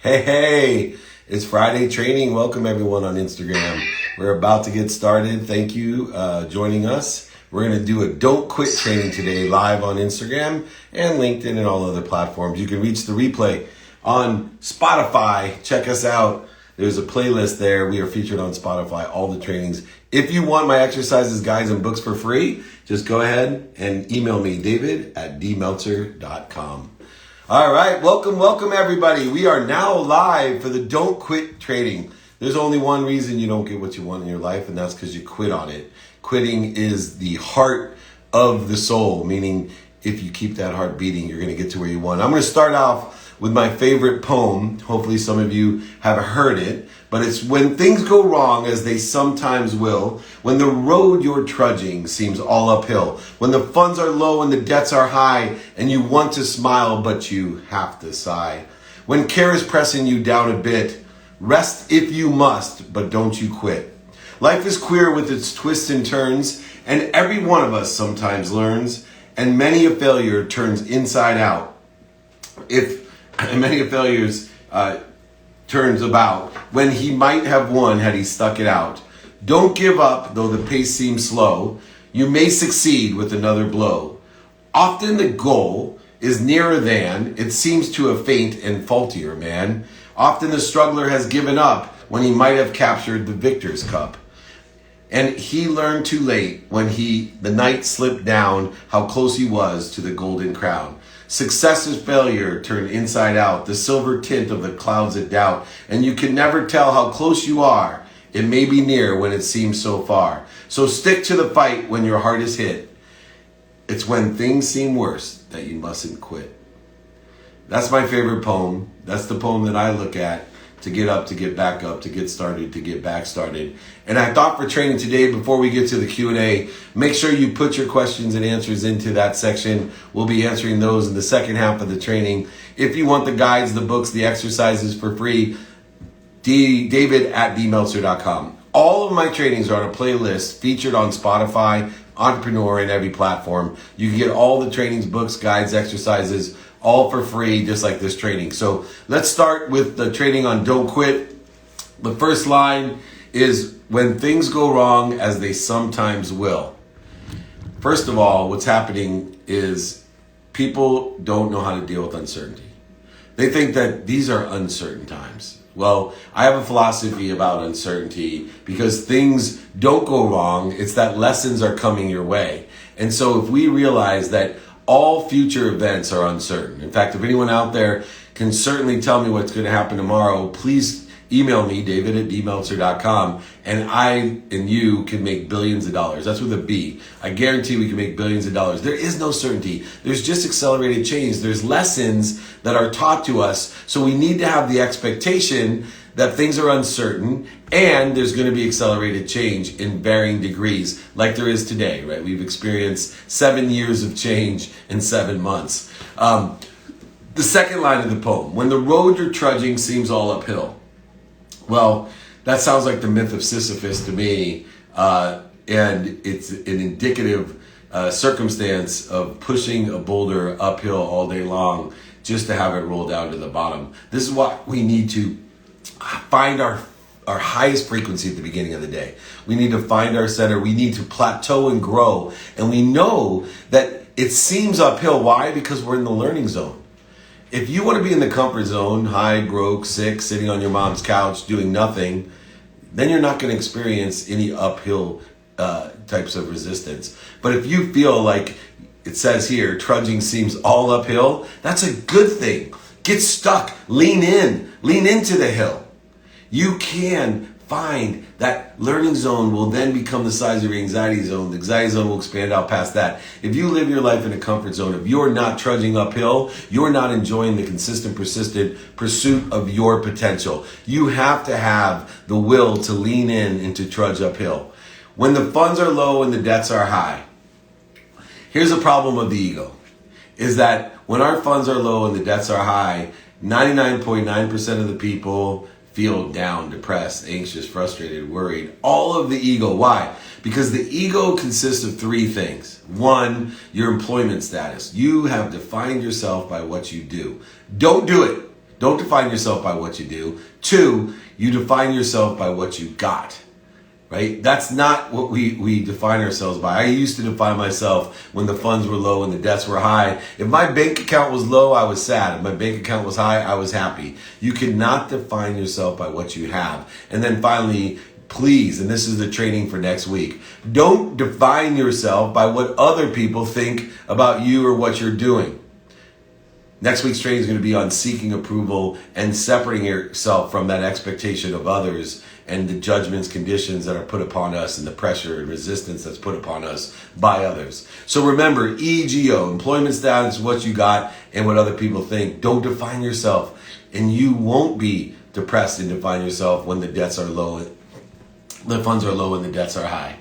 Hey, it's Friday training. Welcome everyone on Instagram. We're about to get started. Thank you joining us. We're going to do a don't quit training today live on Instagram and LinkedIn and all other platforms. You can reach the replay on Spotify. Check us out. There's a playlist there. We are featured on Spotify, all the trainings. If you want my exercises, guides, and books for free, just go ahead and email me, david@dmeltzer.com. All right, welcome everybody. We are now live for the Don't Quit training. There's only one reason you don't get what you want in your life, and that's because you quit on it. Quitting is the heart of the soul, meaning if you keep that heart beating, you're going to get to where you want. I'm going to start off with my favorite poem. Hopefully some of you have heard it, but it's when things go wrong, as they sometimes will, when the road you're trudging seems all uphill, when the funds are low and the debts are high, and you want to smile, but you have to sigh. When care is pressing you down a bit, rest if you must, but don't you quit. Life is queer with its twists and turns, and every one of us sometimes learns, and many a failure turns inside out. Many a failures turns about when he might have won had he stuck it out. Don't give up, though the pace seems slow. You may succeed with another blow. Often the goal is nearer than it seems to a faint and faultier man. Often the struggler has given up when he might have captured the victor's cup. And he learned too late when the night slipped down how close he was to the golden crown. Successive failure turned inside out, the silver tint of the clouds of doubt, and you can never tell how close you are. It may be near when it seems so far. So stick to the fight when your heart is hit. It's when things seem worse that you mustn't quit. That's my favorite poem. That's the poem that I look at to get up, to get back up, to get started, to get back started. And I thought for training today, before we get to the Q&A, make sure you put your questions and answers into that section. We'll be answering those in the second half of the training. If you want the guides, the books, the exercises for free, david@dmeltzer.com. All of my trainings are on a playlist featured on Spotify, Entrepreneur, and every platform. You can get all the trainings, books, guides, exercises, all for free, just like this training. So let's start with the training on Don't Quit. The first line is, when things go wrong, as they sometimes will. First of all, what's happening is people don't know how to deal with uncertainty. They think that these are uncertain times. Well, I have a philosophy about uncertainty because things don't go wrong. It's that lessons are coming your way. And so if we realize that all future events are uncertain. In fact, if anyone out there can certainly tell me what's going to happen tomorrow, please email me, david@dmeltzer.com, and I and you can make billions of dollars. That's with a B. I guarantee we can make billions of dollars. There is no certainty. There's just accelerated change. There's lessons that are taught to us. So we need to have the expectation that things are uncertain and there's going to be accelerated change in varying degrees, like there is today, right? We've experienced 7 years of change in 7 months. The second line of the poem, when the road you're trudging seems all uphill. Well, that sounds like the myth of Sisyphus to me, and it's an indicative circumstance of pushing a boulder uphill all day long just to have it roll down to the bottom. This is what we need to find our highest frequency at the beginning of the day. We need to find our center. We need to plateau and grow. And we know that it seems uphill. Why? Because we're in the learning zone. If you want to be in the comfort zone, high, broke, sick, sitting on your mom's couch, doing nothing, then you're not going to experience any uphill types of resistance. But if you feel like it says here, trudging seems all uphill, that's a good thing. Get stuck. Lean into the hill. You can find that learning zone will then become the size of your anxiety zone. The anxiety zone will expand out past that. If you live your life in a comfort zone, if you're not trudging uphill, you're not enjoying the consistent, persistent pursuit of your potential. You have to have the will to lean in and to trudge uphill. When the funds are low and the debts are high, here's a problem of the ego, is that when our funds are low and the debts are high, 99.9% of the people feel down, depressed, anxious, frustrated, worried. All of the ego. Why? Because the ego consists of three things. One, your employment status. You have defined yourself by what you do. Don't do it. Don't define yourself by what you do. 2, you define yourself by what you got. Right? That's not what we define ourselves by. I used to define myself when the funds were low and the debts were high. If my bank account was low, I was sad. If my bank account was high, I was happy. You cannot define yourself by what you have. And then finally, please, and this is the training for next week, don't define yourself by what other people think about you or what you're doing. Next week's training is going to be on seeking approval and separating yourself from that expectation of others and the judgments, conditions that are put upon us and the pressure and resistance that's put upon us by others. So remember, EGO, employment status, what you got and what other people think. Don't define yourself, and you won't be depressed and define yourself when the debts are low, the funds are low and the debts are high.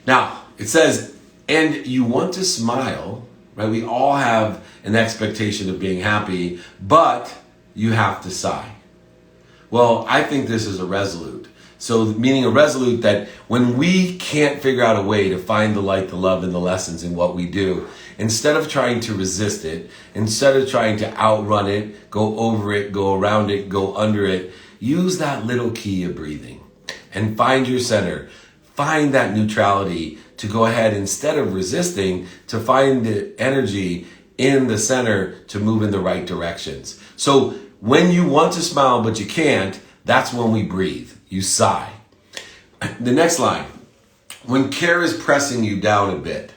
Now, it says, and you want to smile, right? We all have an expectation of being happy, but you have to sigh. Well, I think this is a resolute. So meaning a resolute that when we can't figure out a way to find the light, the love, and the lessons in what we do, instead of trying to resist it, instead of trying to outrun it, go over it, go around it, go under it, use that little key of breathing and find your center. Find that neutrality to go ahead, instead of resisting, to find the energy in the center to move in the right directions. So when you want to smile but you can't, that's when we breathe. You sigh. The next line, when care is pressing you down a bit.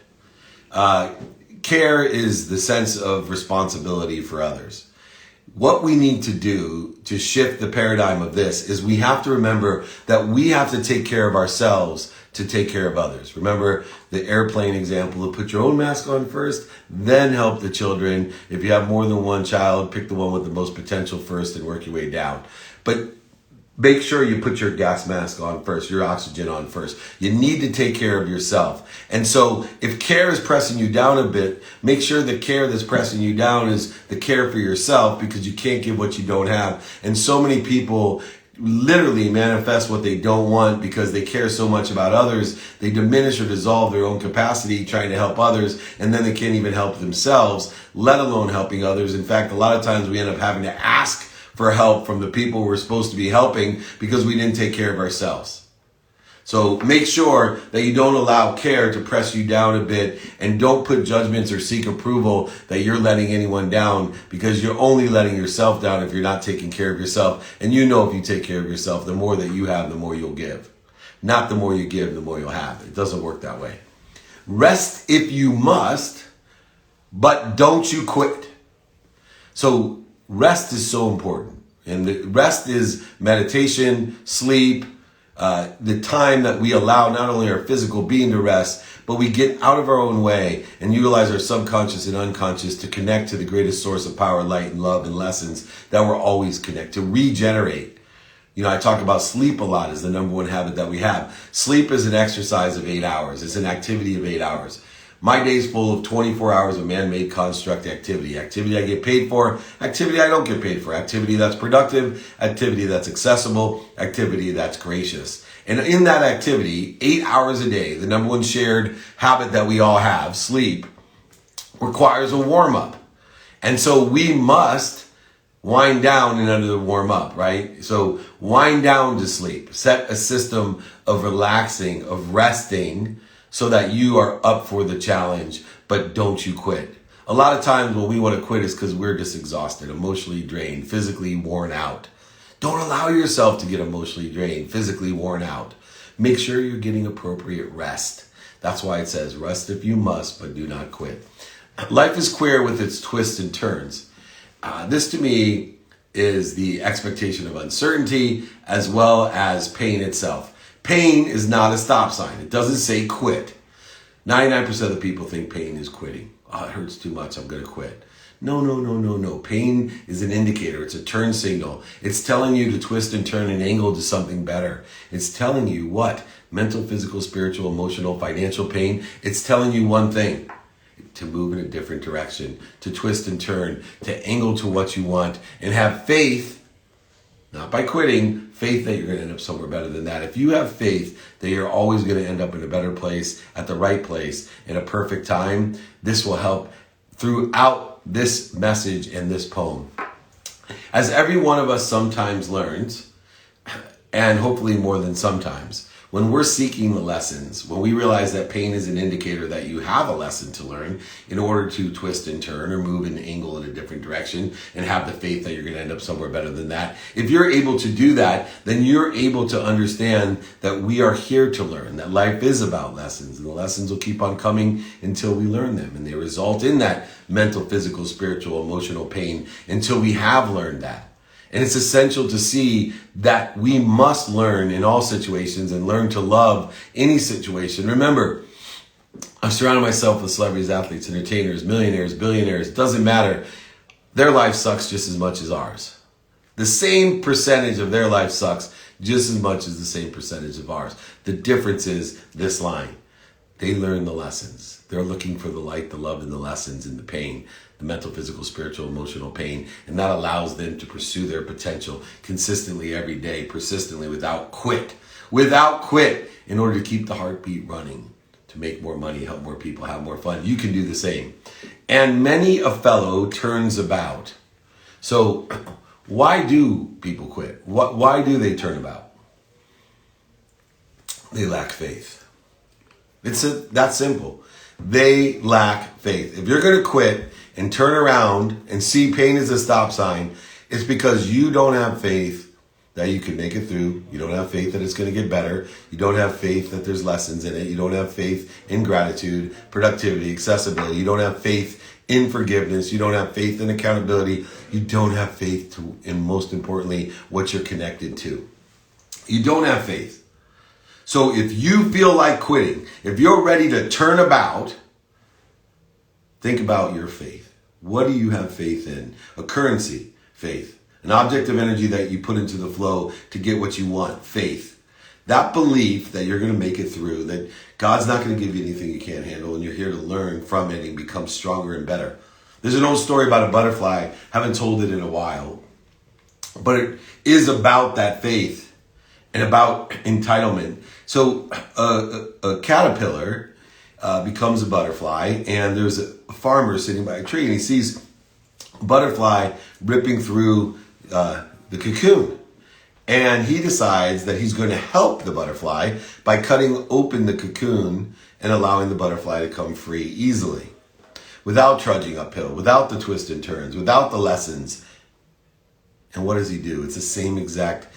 Care is the sense of responsibility for others. What we need to do to shift the paradigm of this is we have to remember that we have to take care of ourselves to take care of others. Remember the airplane example of put your own mask on first, then help the children. If you have more than one child, pick the one with the most potential first and work your way down. But make sure you put your gas mask on first, your oxygen on first. You need to take care of yourself. And so if care is pressing you down a bit, make sure the care that's pressing you down is the care for yourself, because you can't give what you don't have. And so many people literally manifest what they don't want because they care so much about others. They diminish or dissolve their own capacity trying to help others, and then they can't even help themselves, let alone helping others. In fact, a lot of times we end up having to ask for help from the people we're supposed to be helping because we didn't take care of ourselves. So make sure that you don't allow care to press you down a bit, and don't put judgments or seek approval that you're letting anyone down, because you're only letting yourself down if you're not taking care of yourself. And you know, if you take care of yourself, the more that you have, the more you'll give. Not the more you give, the more you'll have. It doesn't work that way. Rest if you must, but don't you quit. So rest is so important. And the rest is meditation, sleep, the time that we allow not only our physical being to rest, but we get out of our own way and utilize our subconscious and unconscious to connect to the greatest source of power, light, and love and lessons that we're always connect to regenerate. You know, I talk about sleep a lot as the number one habit that we have. Sleep is an exercise of 8 hours. It's an activity of 8 hours. My day's full of 24 hours of man-made construct activity. Activity I get paid for, activity I don't get paid for, activity that's productive, activity that's accessible, activity that's gracious. And in that activity, 8 hours a day, the number one shared habit that we all have, sleep, requires a warm-up. And so we must wind down in order to warm up, right? So wind down to sleep. Set a system of relaxing, of resting, so that you are up for the challenge, but don't you quit. A lot of times when we want to quit is because we're just exhausted, emotionally drained, physically worn out. Don't allow yourself to get emotionally drained, physically worn out. Make sure you're getting appropriate rest. That's why it says, rest if you must, but do not quit. Life is queer with its twists and turns. This to me is the expectation of uncertainty as well as pain itself. Pain is not a stop sign. It doesn't say quit. 99% of the people think pain is quitting. Oh, it hurts too much, I'm going to quit. No. Pain is an indicator. It's a turn signal. It's telling you to twist and turn and angle to something better. It's telling you what? Mental, physical, spiritual, emotional, financial pain. It's telling you one thing: to move in a different direction, to twist and turn, to angle to what you want, and have faith. Not by quitting, faith that you're going to end up somewhere better than that. If you have faith that you're always going to end up in a better place, at the right place, in a perfect time, this will help throughout this message and this poem. As every one of us sometimes learns, and hopefully more than sometimes, when we're seeking the lessons, when we realize that pain is an indicator that you have a lesson to learn in order to twist and turn or move and angle in a different direction and have the faith that you're going to end up somewhere better than that. If you're able to do that, then you're able to understand that we are here to learn, that life is about lessons, and the lessons will keep on coming until we learn them. And they result in that mental, physical, spiritual, emotional pain until we have learned that. And it's essential to see that we must learn in all situations and learn to love any situation. Remember, I've surrounded myself with celebrities, athletes, entertainers, millionaires, billionaires. It doesn't matter. Their life sucks just as much as ours. The same percentage of their life sucks just as much as the same percentage of ours. The difference is this line. They learn the lessons. They're looking for the light, the love, and the lessons and the pain, the mental, physical, spiritual, emotional pain. And that allows them to pursue their potential consistently every day, persistently, without quit, in order to keep the heartbeat running, to make more money, help more people, have more fun. You can do the same. And many a fellow turns about. So why do people quit? Why do they turn about? They lack faith. It's that simple. They lack faith. If you're going to quit and turn around and see pain as a stop sign, it's because you don't have faith that you can make it through. You don't have faith that it's going to get better. You don't have faith that there's lessons in it. You don't have faith in gratitude, productivity, accessibility. You don't have faith in forgiveness. You don't have faith in accountability. You don't have faith in, most importantly, what you're connected to. You don't have faith. So if you feel like quitting, if you're ready to turn about, think about your faith. What do you have faith in? A currency, faith. An object of energy that you put into the flow to get what you want, faith. That belief that you're going to make it through, that God's not going to give you anything you can't handle, and you're here to learn from it and become stronger and better. There's an old story about a butterfly. Haven't told it in a while, but it is about that faith and about entitlement. So a caterpillar becomes a butterfly, and there's a farmer sitting by a tree, and he sees a butterfly ripping through the cocoon. And he decides that he's going to help the butterfly by cutting open the cocoon and allowing the butterfly to come free easily, without trudging uphill, without the twists and turns, without the lessons. And what does he do? It's the same exact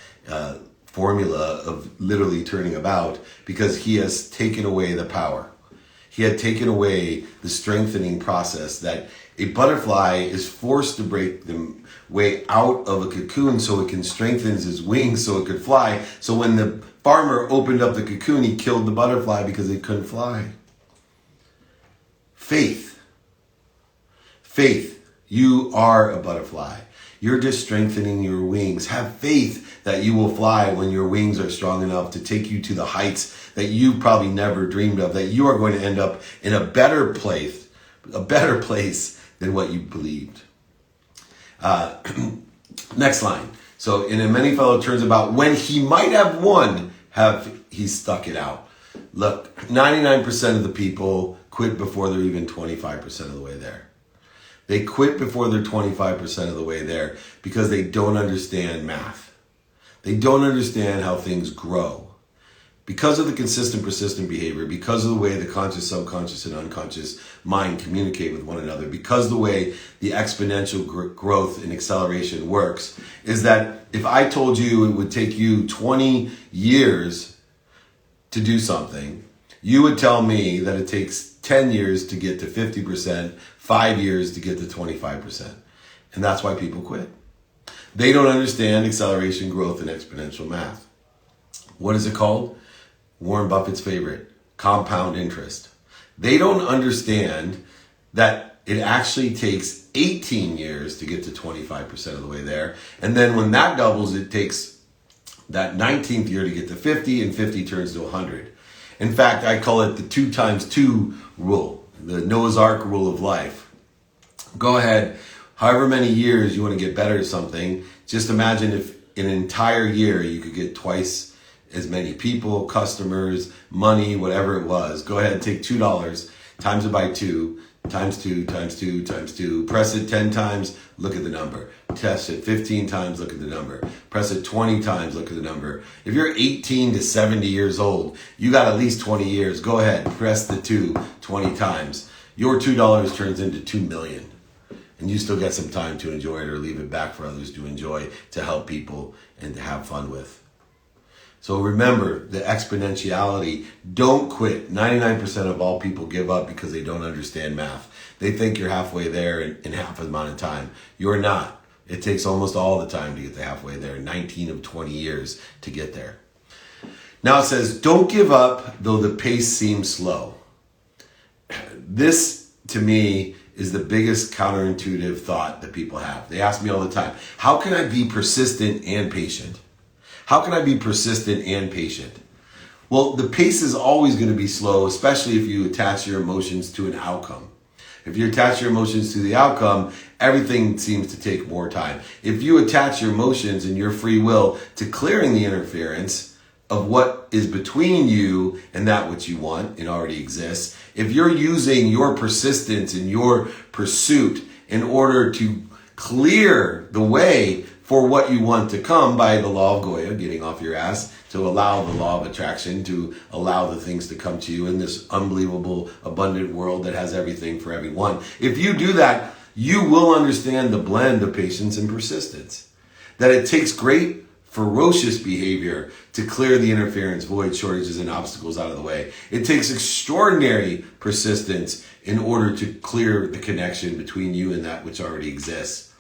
formula of literally turning about, because he has taken away the power. He had taken away the strengthening process that a butterfly is forced to break the way out of a cocoon so it can strengthen his wings so it could fly. So when the farmer opened up the cocoon, he killed the butterfly because it couldn't fly. Faith. Faith. You are a butterfly. You're just strengthening your wings. Have faith that you will fly when your wings are strong enough to take you to the heights that you probably never dreamed of, that you are going to end up in a better place than what you believed. Next line. So, in a many fellow turns about, when he might have won, have he stuck it out. Look, 99% of the people quit before they're even 25% of the way there. They quit before they're 25% of the way there because they don't understand math. They don't understand how things grow. Because of the consistent, persistent behavior, because of the way the conscious, subconscious, and unconscious mind communicate with one another, because the way the exponential growth and acceleration works, is that if I told you it would take you 20 years to do something, you would tell me that it takes 10 years to get to 50%, 5 years to get to 25%. And that's why people quit. They don't understand acceleration, growth, and exponential math. What is it called? Warren Buffett's favorite, compound interest. They don't understand that it actually takes 18 years to get to 25% of the way there. And then when that doubles, it takes that 19th year to get to 50, and 50 turns to 100. In fact, I call it the 2 times 2 rule, the Noah's Ark rule of life. Go ahead, however many years you want to get better at something, just imagine if in an entire year you could get twice as many people, customers, money, whatever it was. Go ahead and take $2, times it by 2, times 2, times 2, times 2. Press it 10 times, look at the number. Test it 15 times, look at the number. Press it 20 times, look at the number. If you're 18 to 70 years old, you got at least 20 years. Go ahead, press the 2 20 times. Your $2 turns into 2 million. And you still get some time to enjoy it or leave it back for others to enjoy, to help people and to have fun with. So remember the exponentiality. Don't quit. 99% of all people give up because they don't understand math. They think you're halfway there in half the amount of time. You're not. It takes almost all the time to get to halfway there. 19 of 20 years to get there. Now it says, don't give up though the pace seems slow. This, to me, is the biggest counterintuitive thought that people have. They ask me all the time, how can I be persistent and patient? How can I be persistent and patient? Well, the pace is always going to be slow, especially if you attach your emotions to an outcome. If you attach your emotions to the outcome, everything seems to take more time. If you attach your emotions and your free will to clearing the interference of what is between you and that which you want and already exists, if you're using your persistence and your pursuit in order to clear the way for what you want to come by the law of Goya, getting off your ass, to allow the law of attraction, to allow the things to come to you in this unbelievable, abundant world that has everything for everyone. If you do that, you will understand the blend of patience and persistence. That it takes great, ferocious behavior to clear the interference, voids, shortages, and obstacles out of the way. It takes extraordinary persistence in order to clear the connection between you and that which already exists.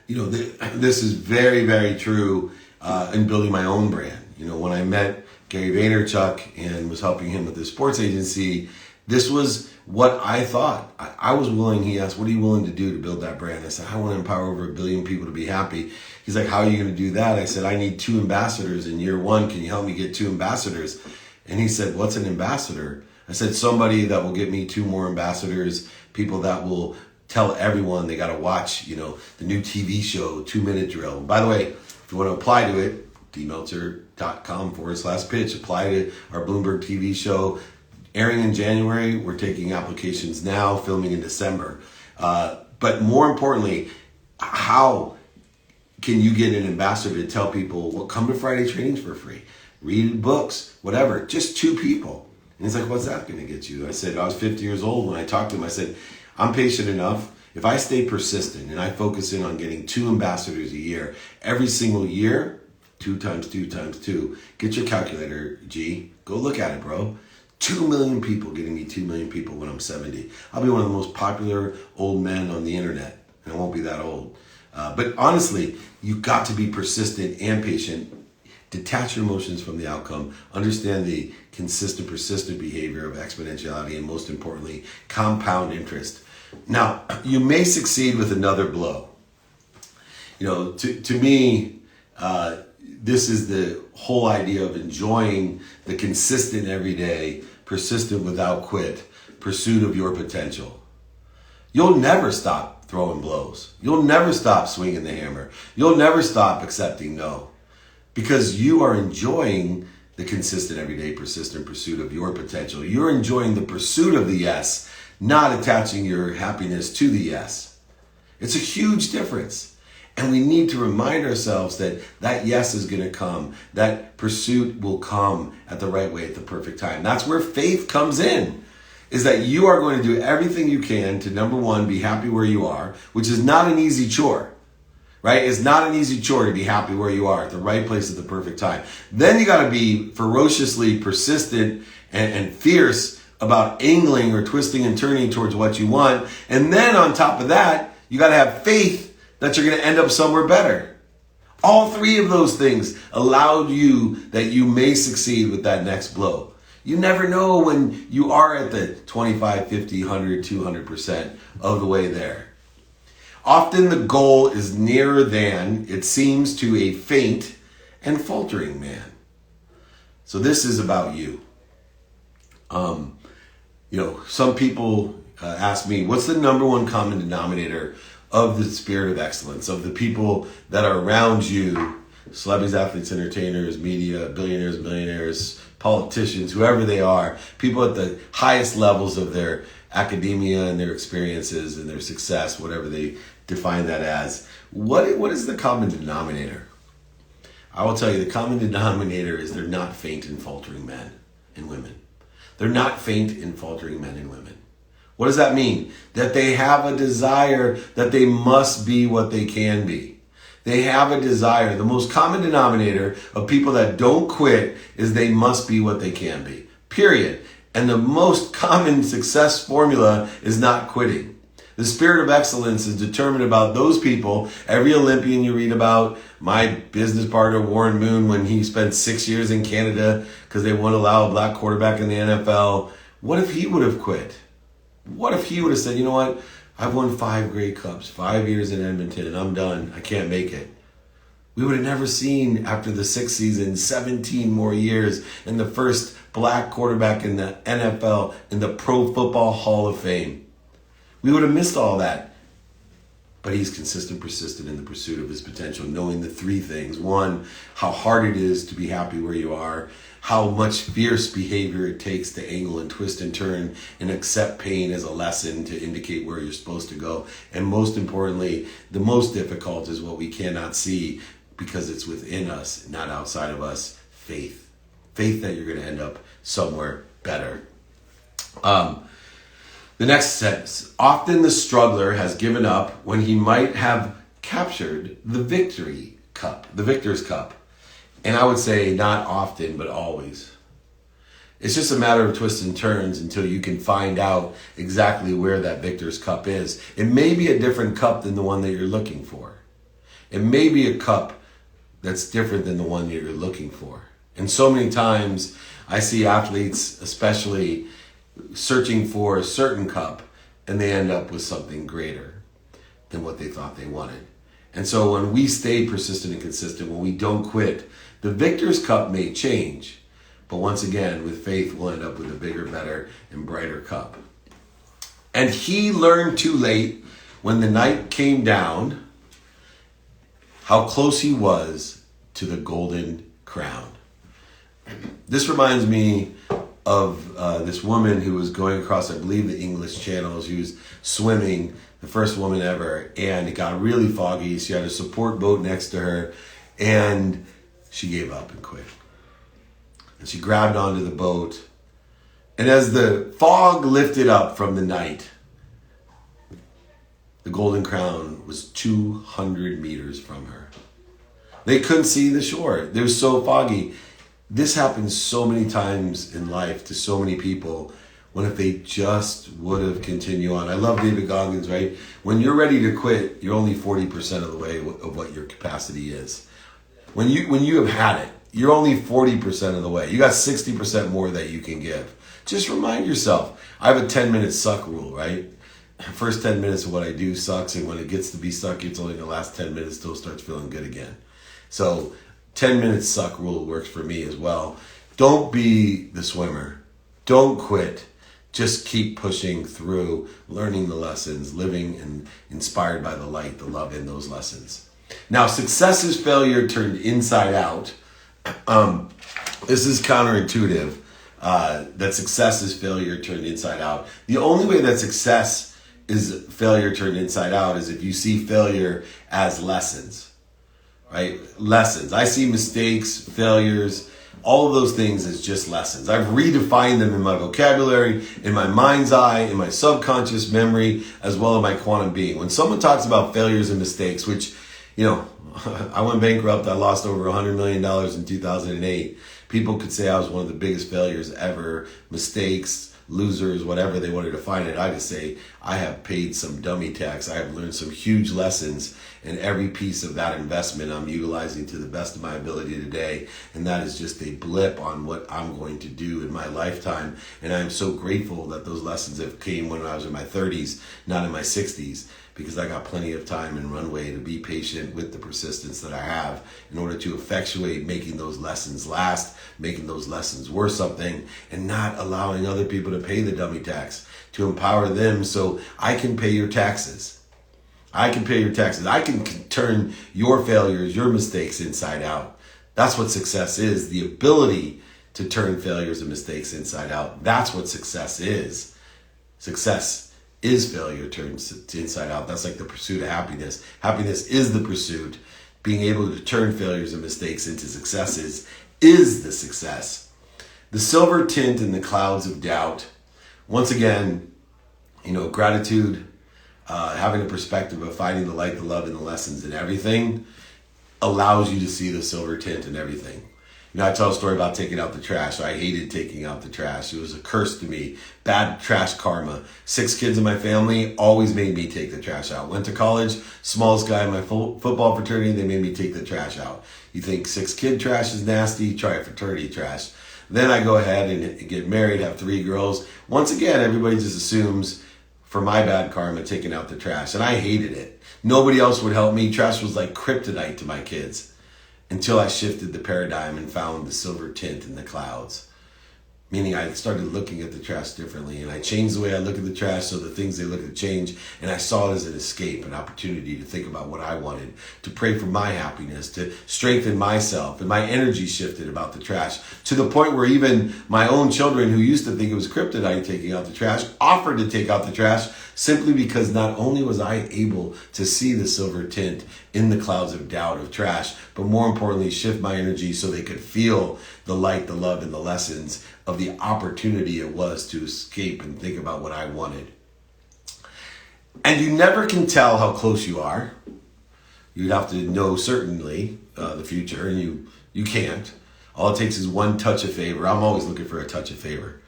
This is very, very true in building my own brand. When I met Gary Vaynerchuk and was helping him with his sports agency, this was what I thought. I was willing. He asked, what are you willing to do to build that brand? I said, I want to empower over 1 billion people to be happy. He's like, how are you going to do that? I said, I need 2 ambassadors in year 1. Can you help me get 2 ambassadors? And he said, what's an ambassador? I said, somebody that will get me 2 more ambassadors, people that will tell everyone they got to watch, the new TV show, 2-minute drill. By the way, if you want to apply to it, dmeltzer.com/pitch, apply to our Bloomberg TV show, airing in January. We're taking applications now, filming in December. But more importantly, how can you get an ambassador to tell people, well, come to Friday trainings for free, read books, whatever, just 2 people. And he's like, what's that going to get you? I said, I was 50 years old when I talked to him. I said, I'm patient enough. If I stay persistent and I focus in on getting 2 ambassadors a year, every single year, 2 times 2 times 2, get your calculator, G, go look at it, bro. 2 million people getting me 2 million people when I'm 70. I'll be one of the most popular old men on the internet, and I won't be that old. But honestly, you've got to be persistent and patient. Detach your emotions from the outcome. Understand the consistent, persistent behavior of exponentiality, and most importantly, compound interest. Now, you may succeed with another blow. To me, this is the whole idea of enjoying the consistent everyday, persistent without quit, pursuit of your potential. You'll never stop throwing blows. You'll never stop swinging the hammer. You'll never stop accepting no. Because you are enjoying the consistent, everyday, persistent pursuit of your potential. You're enjoying the pursuit of the yes, not attaching your happiness to the yes. It's a huge difference. And we need to remind ourselves that yes is going to come. That pursuit will come at the right way at the perfect time. That's where faith comes in, is that you are going to do everything you can to, number 1, be happy where you are, which is not an easy chore. Right? It's not an easy chore to be happy where you are at the right place at the perfect time. Then you got to be ferociously persistent and fierce about angling or twisting and turning towards what you want. And then on top of that, you got to have faith that you're going to end up somewhere better. All 3 of those things allowed you that you may succeed with that next blow. You never know when you are at the 25, 50, 100, 200% of the way there. Often the goal is nearer than it seems to a faint and faltering man. So this is about you. Some people ask me, what's the number 1 common denominator of the spirit of excellence, of the people that are around you, celebrities, athletes, entertainers, media, billionaires, millionaires, politicians, whoever they are, people at the highest levels of their academia and their experiences and their success, whatever they define that as, what is the common denominator? I will tell you, the common denominator is they're not faint and faltering men and women. They're not faint and faltering men and women. What does that mean? That they have a desire that they must be what they can be. They have a desire. The most common denominator of people that don't quit is they must be what they can be. Period. And the most common success formula is not quitting. The spirit of excellence is determined about those people. Every Olympian you read about, my business partner Warren Moon, when he spent 6 years in Canada because they wouldn't allow a black quarterback in the NFL, what if he would have quit? What if he would have said, you know what, I've won 5 Grey Cups, 5 years in Edmonton, and I'm done. I can't make it. We would have never seen, after the 6th season, 17 more years, and the first black quarterback in the NFL, in the Pro Football Hall of Fame. We would have missed all that. But he's consistent, persistent in the pursuit of his potential, knowing the 3 things. 1, how hard it is to be happy where you are, how much fierce behavior it takes to angle and twist and turn and accept pain as a lesson to indicate where you're supposed to go. And most importantly, the most difficult is what we cannot see because it's within us, not outside of us, faith. Faith that you're going to end up somewhere better. The next sentence, often the struggler has given up when he might have captured the victory cup, the victor's cup. And I would say not often, but always. It's just a matter of twists and turns until you can find out exactly where that victor's cup is. It may be a different cup than the one that you're looking for. It may be a cup that's different than the one that you're looking for. And so many times I see athletes, especially, searching for a certain cup, and they end up with something greater than what they thought they wanted. And so when we stay persistent and consistent, when we don't quit, the victor's cup may change, but once again, with faith, we'll end up with a bigger, better, and brighter cup. And he learned too late, when the night came down, how close he was to the golden crown. This reminds me of this woman who was going across, I believe, the English Channel. She was swimming, the first woman ever, and it got really foggy. She had a support boat next to her, and she gave up and quit. And she grabbed onto the boat, and as the fog lifted up from the night, the golden crown was 200 meters from her. They couldn't see the shore. It was so foggy. This happens so many times in life to so many people when if they just would have continued on. I love David Goggins, right? When you're ready to quit, you're only 40% of the way of what your capacity is. When you have had it, you're only 40% of the way. You got 60% more that you can give. Just remind yourself. I have a 10-minute suck rule, right? First 10 minutes of what I do sucks, and when it gets to be suck, it's only the last 10 minutes till it starts feeling good again. So 10 minutes suck rule works for me as well. Don't be the swimmer. Don't quit. Just keep pushing through, learning the lessons, living and inspired by the light, the love in those lessons. Now, success is failure turned inside out. This is counterintuitive, that success is failure turned inside out. The only way that success is failure turned inside out is if you see failure as lessons. Right? Lessons. I see mistakes, failures, all of those things as just lessons. I've redefined them in my vocabulary, in my mind's eye, in my subconscious memory, as well as my quantum being. When someone talks about failures and mistakes, which, I went bankrupt, I lost over $100 million in 2008. People could say I was one of the biggest failures ever, mistakes, losers, whatever they wanted to find it. I just say I have paid some dummy tax. I have learned some huge lessons, and every piece of that investment I'm utilizing to the best of my ability today. And that is just a blip on what I'm going to do in my lifetime. And I'm so grateful that those lessons have came when I was in my 30s, not in my 60s, because I got plenty of time and runway to be patient with the persistence that I have in order to effectuate making those lessons last, making those lessons worth something, and not allowing other people to pay the dummy tax, to empower them so I can pay your taxes. I can pay your taxes. I can turn your failures, your mistakes inside out. That's what success is, the ability to turn failures and mistakes inside out. That's what success is. Success is failure turned to inside out. That's like the pursuit of happiness. Happiness is the pursuit. Being able to turn failures and mistakes into successes is the success. The silver tint in the clouds of doubt. Once again, gratitude, having a perspective of finding the light, the love, and the lessons in everything allows you to see the silver tint in everything. I tell a story about taking out the trash. I hated taking out the trash. It was a curse to me. Bad trash karma. 6 kids in my family always made me take the trash out. Went to college, smallest guy in my football fraternity, they made me take the trash out. You think 6 kid trash is nasty? Try fraternity trash. Then I go ahead and get married, have 3 girls. Once again, everybody just assumes for my bad karma taking out the trash. And I hated it. Nobody else would help me. Trash was like kryptonite to my kids. Until I shifted the paradigm and found the silver tint in the clouds. Meaning I started looking at the trash differently, and I changed the way I look at the trash so the things they look at change, and I saw it as an escape, an opportunity to think about what I wanted, to pray for my happiness, to strengthen myself, and my energy shifted about the trash to the point where even my own children who used to think it was kryptonite taking out the trash offered to take out the trash simply because not only was I able to see the silver tint in the clouds of doubt of trash, but more importantly, shift my energy so they could feel the light, the love, and the lessons of the opportunity it was to escape and think about what I wanted. And you never can tell how close you are. You'd have to know certainly the future, and you can't. All it takes is one touch of favor. I'm always looking for a touch of favor.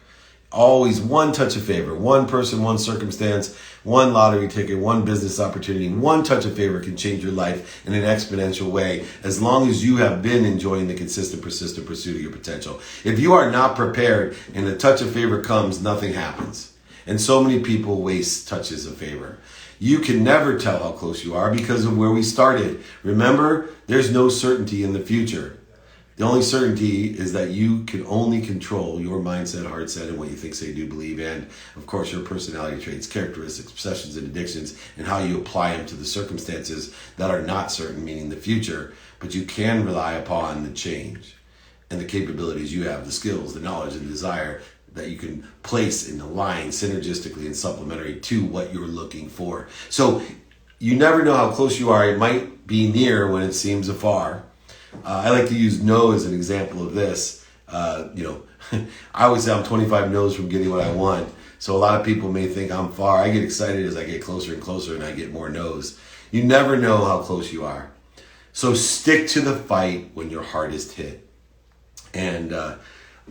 Always one touch of favor. One person, one circumstance, one lottery ticket, one business opportunity. One touch of favor can change your life in an exponential way as long as you have been enjoying the consistent, persistent pursuit of your potential. If you are not prepared and a touch of favor comes, nothing happens. And so many people waste touches of favor. You can never tell how close you are because of where we started. Remember, there's no certainty in the future. The only certainty is that you can only control your mindset, heart set, and what you think, say, do, believe, and, of course, your personality traits, characteristics, obsessions, and addictions, and how you apply them to the circumstances that are not certain, meaning the future. But you can rely upon the change and the capabilities you have, the skills, the knowledge, and the desire that you can place and align synergistically and supplementary to what you're looking for. So you never know how close you are. It might be near when it seems afar. I like to use no as an example of this. I always say I'm 25 no's from getting what I want. So a lot of people may think I'm far. I get excited as I get closer and closer and I get more no's. You never know how close you are. So stick to the fight when your hardest hit. And I'm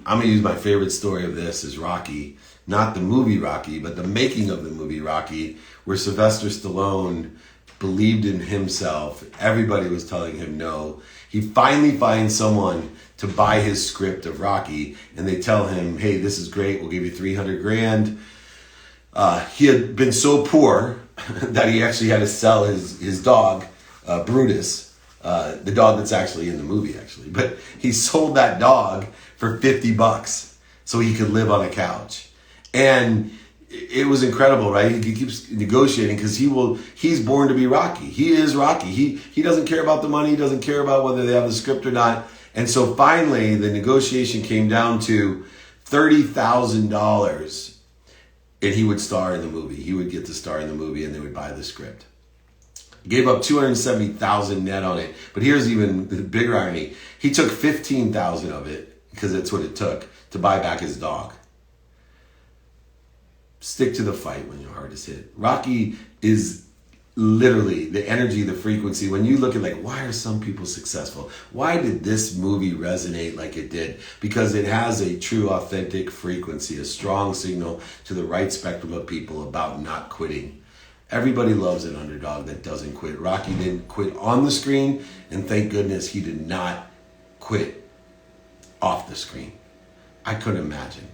going to use my favorite story of this is Rocky. Not the movie Rocky, but the making of the movie Rocky, where Sylvester Stallone believed in himself. Everybody was telling him no. He finally finds someone to buy his script of Rocky, and they tell him, hey, this is great. We'll give you $300,000. He had been so poor that he actually had to sell his dog, Brutus, the dog that's actually in the movie, actually. But he sold that dog for $50 so he could live on a couch. And it was incredible, right? He keeps negotiating because he's born to be Rocky. He is Rocky. He doesn't care about the money. He doesn't care about whether they have the script or not. And so finally, the negotiation came down to $30,000, and he would star in the movie. He would get to star in the movie, and they would buy the script. He gave up $270,000 net on it. But here's even the bigger irony. He took $15,000 of it, because that's what it took, to buy back his dog. Stick to the fight when your heart is hit. Rocky is literally the energy, the frequency. When you look at why are some people successful? Why did this movie resonate like it did? Because it has a true, authentic frequency, a strong signal to the right spectrum of people about not quitting. Everybody loves an underdog that doesn't quit. Rocky didn't quit on the screen, and thank goodness he did not quit off the screen. I couldn't imagine.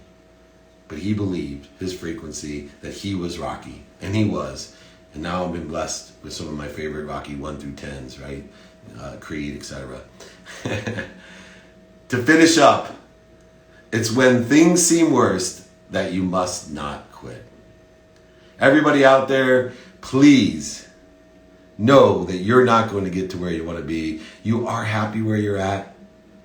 But he believed his frequency that he was Rocky, and he was. And now I've been blessed with some of my favorite Rocky 1 through 10s, right? Creed, etc. To finish up, it's when things seem worst that you must not quit. Everybody out there, please know that you're not going to get to where you want to be. You are happy where you're at.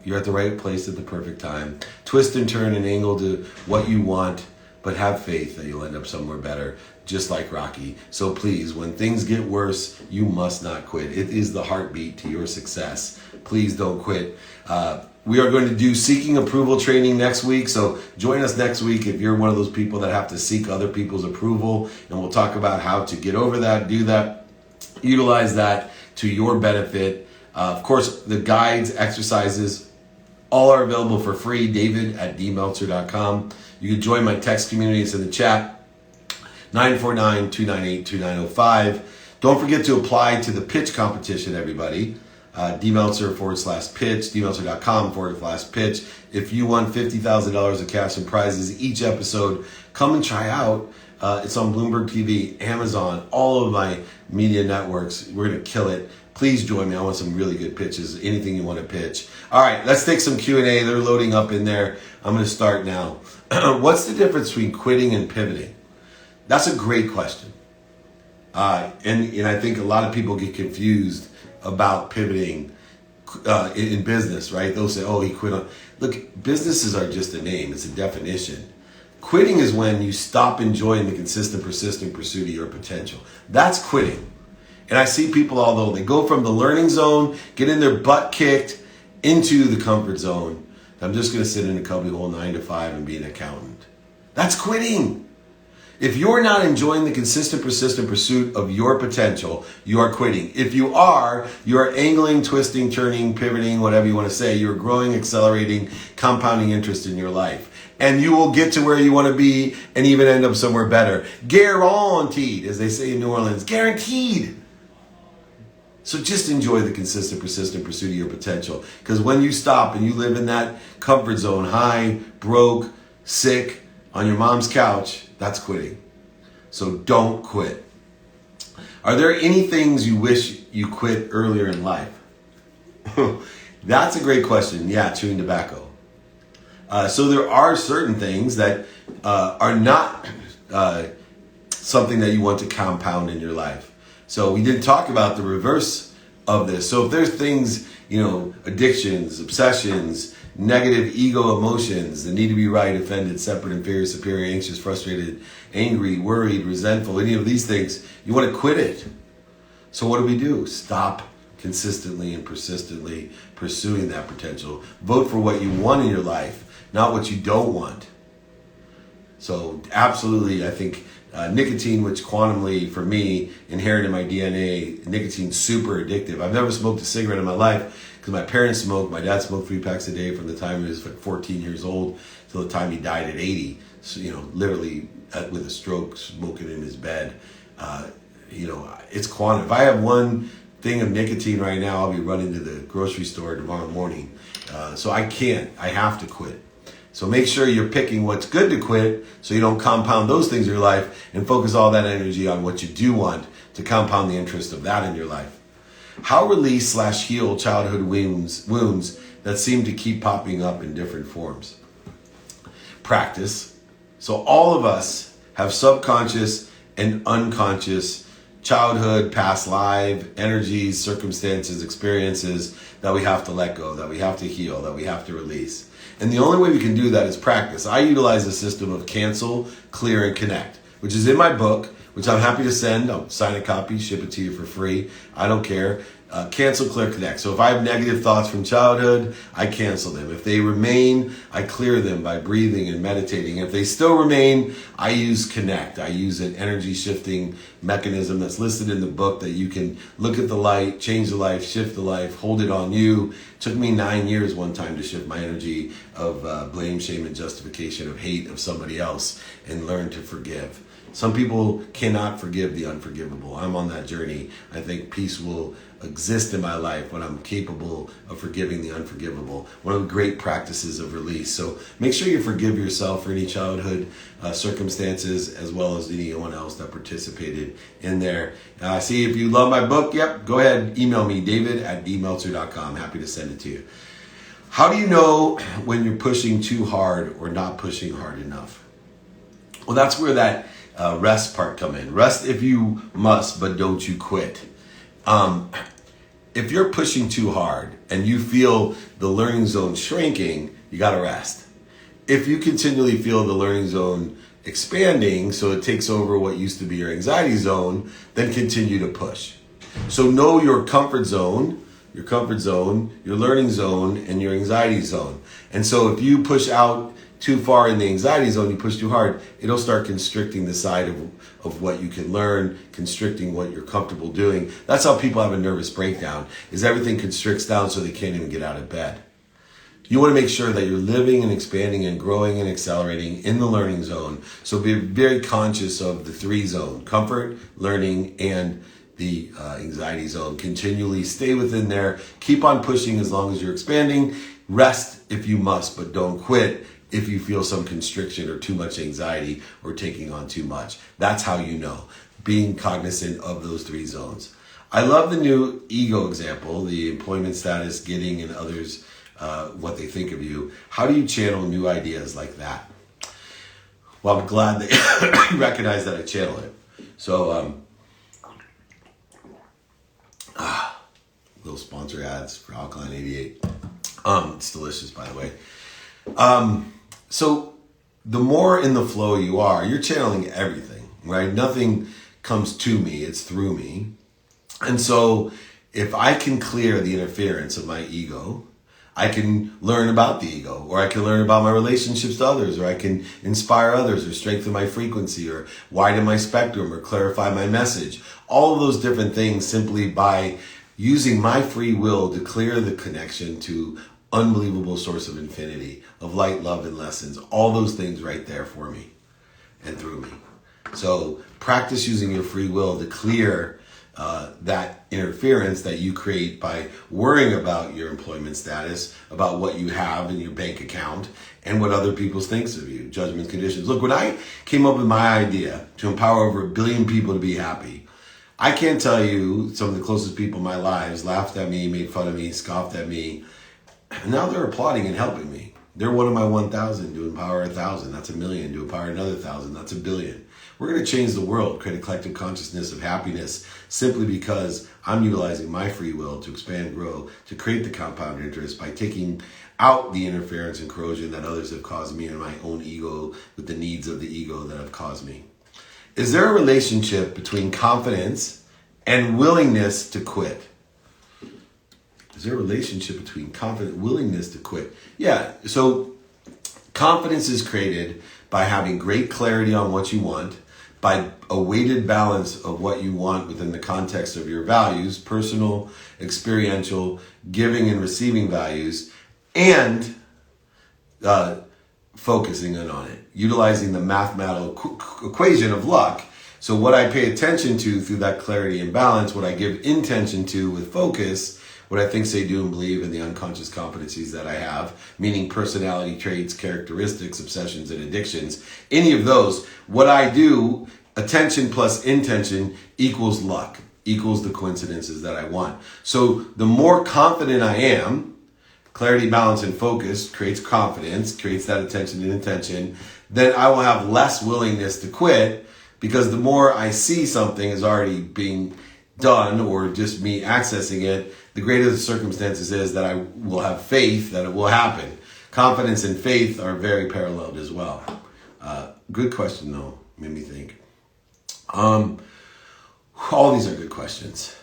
You're at the right place at the perfect time. Twist and turn and angle to what you want. but have faith that you'll end up somewhere better, just like Rocky. So please, when things get worse, you must not quit. It is the heartbeat to your success. Please don't quit. We are going to do seeking approval training next week. So join us next week if you're one of those people that have to seek other people's approval. And we'll talk about how to get over that, do that, utilize that to your benefit. Of course, the guides, exercises, all are available for free. David@dmeltzer.com. You can join my text community. It's in the chat. 949-298-2905. Don't forget to apply to the pitch competition, everybody. dmeltzer/pitch, dmeltzer.com/pitch. If you want $50,000 of cash and prizes each episode, come and try out. It's on Bloomberg TV, Amazon, all of my media networks. We're going to kill it. Please join me. I want some really good pitches. Anything you want to pitch. All right, let's take some Q&A. They're loading up in there. I'm going to start now. What's the difference between quitting and pivoting? That's a great question. And I think a lot of people get confused about pivoting in business, right? They'll say, oh, he quit on. Look, businesses are just a name. It's a definition. Quitting is when you stop enjoying the consistent, persistent pursuit of your potential. That's quitting. And I see people, although they go from the learning zone, get in their butt kicked into the comfort zone. I'm just going to sit in a company hole 9 to 5 and be an accountant. That's quitting. If you're not enjoying the consistent, persistent pursuit of your potential, you are quitting. If you are angling, twisting, turning, pivoting, whatever you want to say. You're growing, accelerating, compounding interest in your life. And you will get to where you want to be and even end up somewhere better. Guaranteed, as they say in New Orleans. Guaranteed. So just enjoy the consistent, persistent pursuit of your potential. Because when you stop and you live in that comfort zone, high, broke, sick, on your mom's couch, that's quitting. So don't quit. Are there any things you wish you quit earlier in life? That's a great question. Yeah, chewing tobacco. So there are certain things that are not something that you want to compound in your life. So we didn't talk about the reverse of this. So if there's things, addictions, obsessions, negative ego emotions, the need to be right, offended, separate, inferior, superior, anxious, frustrated, angry, worried, resentful, any of these things, you want to quit it. So what do? Stop consistently and persistently pursuing that potential. Vote for what you want in your life, not what you don't want. So absolutely, I think nicotine, which quantumly for me, inherent in my DNA, nicotine's super addictive. I've never smoked a cigarette in my life because my parents smoked. My dad smoked 3 packs a day from the time he was 14 years old till the time he died at 80. So, literally with a stroke, smoking in his bed. It's quantum. If I have one thing of nicotine right now, I'll be running to the grocery store tomorrow morning. So I can't. I have to quit. So make sure you're picking what's good to quit so you don't compound those things in your life and focus all that energy on what you do want to compound the interest of that in your life. How release/heal childhood wounds that seem to keep popping up in different forms? Practice. So all of us have subconscious and unconscious childhood, past life, energies, circumstances, experiences that we have to let go, that we have to heal, that we have to release. And the only way we can do that is practice. I utilize the system of cancel, clear, and connect, which is in my book, which I'm happy to send. I'll sign a copy, ship it to you for free. I don't care. Cancel, clear, connect. So if I have negative thoughts from childhood, I cancel them. If they remain, I clear them by breathing and meditating. If they still remain, I use connect. I use an energy shifting mechanism that's listed in the book that you can look at the light, change the life, shift the life, hold it on you. It took me 9 years one time to shift my energy of blame, shame, and justification of hate of somebody else and learn to forgive. Some people cannot forgive the unforgivable. I'm on that journey. I think peace will exist in my life when I'm capable of forgiving the unforgivable. One of the great practices of release. So make sure you forgive yourself for any childhood circumstances as well as anyone else that participated in there. See, if you love my book, go ahead, email me, David@dmeltzer.com. Happy to send it to you. How do you know when you're pushing too hard or not pushing hard enough? Well, that's where that rest part come in. Rest if you must, but don't you quit. If you're pushing too hard and you feel the learning zone shrinking, you got to rest. If you continually feel the learning zone expanding so it takes over what used to be your anxiety zone, then continue to push. So know your comfort zone, your learning zone, and your anxiety zone. And so if you push out too far in the anxiety zone, you push too hard, it'll start constricting the side of what you can learn, constricting what you're comfortable doing. That's how people have a nervous breakdown, is everything constricts down so they can't even get out of bed. You want to make sure that you're living and expanding and growing and accelerating in the learning zone. So be very conscious of the 3 zone: comfort, learning, and the anxiety zone. Continually stay within there. Keep on pushing as long as you're expanding. Rest if you must, but don't quit if you feel some constriction or too much anxiety or taking on too much. That's how you know, being cognizant of those 3 zones. I love the new ego example, the employment status, getting, and others what they think of you. How do you channel new ideas like that? Well, I'm glad that you recognize that I channel it. So, little sponsor ads for Alkaline 88. It's delicious, by the way. So the more in the flow you are, you're channeling everything, right? Nothing comes to me, it's through me. And so if I can clear the interference of my ego, I can learn about the ego, or I can learn about my relationships to others, or I can inspire others, or strengthen my frequency, or widen my spectrum, or clarify my message. All of those different things simply by using my free will to clear the connection to unbelievable source of infinity, of light, love, and lessons. All those things right there for me and through me. So practice using your free will to clear that interference that you create by worrying about your employment status, about what you have in your bank account, and what other people thinks of you, judgment conditions. Look, when I came up with my idea to empower over 1 billion people to be happy, I can't tell you, some of the closest people in my lives laughed at me, made fun of me, scoffed at me, and now they're applauding and helping me. They're one of my 1,000 to empower 1,000. That's 1 million. To empower another 1,000. That's 1 billion. We're going to change the world, create a collective consciousness of happiness, simply because I'm utilizing my free will to expand, grow, to create the compound interest by taking out the interference and corrosion that others have caused me, and my own ego with the needs of the ego that have caused me. Is there a relationship between confidence and willingness to quit? Is there a relationship between confidence and willingness to quit? Yeah, so confidence is created by having great clarity on what you want, by a weighted balance of what you want within the context of your values, personal, experiential, giving and receiving values, and focusing in on it, utilizing the mathematical equation of luck. So what I pay attention to through that clarity and balance, what I give intention to with focus, what I think, say, do, and believe in the unconscious competencies that I have, meaning personality traits, characteristics, obsessions, and addictions, any of those, what I do, attention plus intention equals luck, equals the coincidences that I want. So the more confident I am, clarity, balance, and focus creates confidence, creates that attention and intention, then I will have less willingness to quit, because the more I see something is already being done, or just me accessing it, the greater the circumstances is that I will have faith that it will happen. Confidence and faith are very paralleled as well. Good question, though. Made me think. All these are good questions.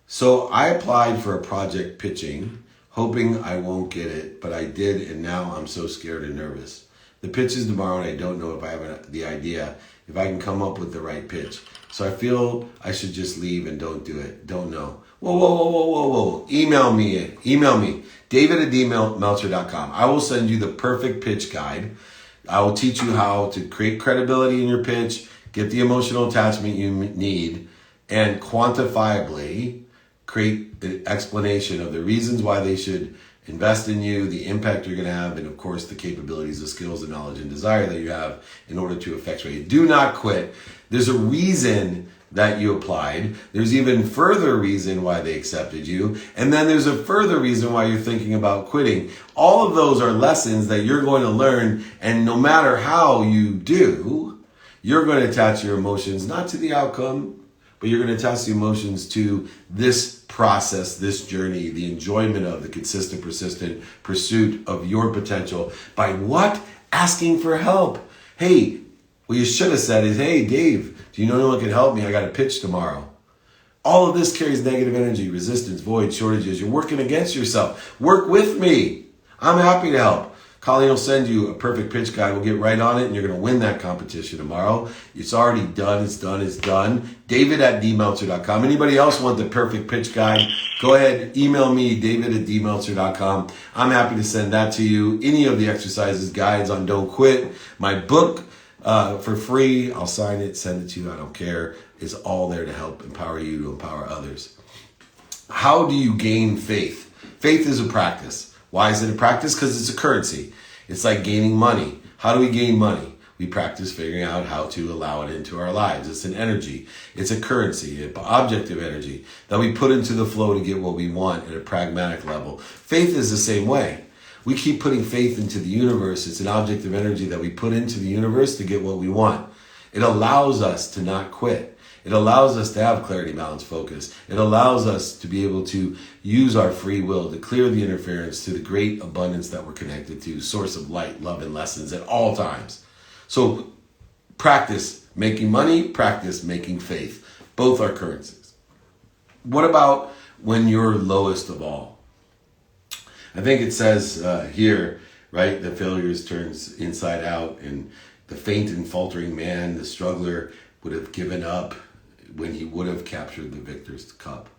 So I applied for a project pitching, hoping I won't get it, but I did, and now I'm so scared and nervous. The pitch is tomorrow, and I don't know if I have the idea, if I can come up with the right pitch. So I feel I should just leave and don't do it. Don't know. Whoa. Email me, david@meltzer.com. I will send you the perfect pitch guide. I will teach you how to create credibility in your pitch, get the emotional attachment you need, and quantifiably create the explanation of the reasons why they should invest in you, the impact you're going to have, and of course the capabilities, the skills, the knowledge, and desire that you have in order to effectuate it. Do not quit. There's a reason that you applied. There's even further reason why they accepted you. And then there's a further reason why you're thinking about quitting. All of those are lessons that you're going to learn. And no matter how you do, you're going to attach your emotions, not to the outcome, but you're going to attach the emotions to this process, this journey, the enjoyment of the consistent, persistent pursuit of your potential by what? Asking for help. Hey, what you should have said is, hey, Dave, do you know anyone can help me? I got a pitch tomorrow. All of this carries negative energy, resistance, void, shortages. You're working against yourself. Work with me. I'm happy to help. Colleen will send you a perfect pitch guide. We'll get right on it, and you're going to win that competition tomorrow. It's already done. It's done. It's done. David@dmeltzer.com. Anybody else want the perfect pitch guide? Go ahead. Email me, david@dmeltzer.com. I'm happy to send that to you. Any of the exercises, guides on Don't Quit. My book for free. I'll sign it, send it to you. I don't care. It's all there to help empower you to empower others. How do you gain faith? Faith is a practice. Why is it a practice? Because it's a currency. It's like gaining money. How do we gain money? We practice figuring out how to allow it into our lives. It's an energy. It's a currency, an objective energy that we put into the flow to get what we want at a pragmatic level. Faith is the same way. We keep putting faith into the universe. It's an object of energy that we put into the universe to get what we want. It allows us to not quit. It allows us to have clarity, balance, focus. It allows us to be able to use our free will to clear the interference to the great abundance that we're connected to, source of light, love, and lessons at all times. So practice making money, practice making faith. Both are currencies. What about when you're lowest of all? I think it says here, right, the failures turns inside out, and the faint and faltering man, the struggler, would have given up when he would have captured the victor's cup.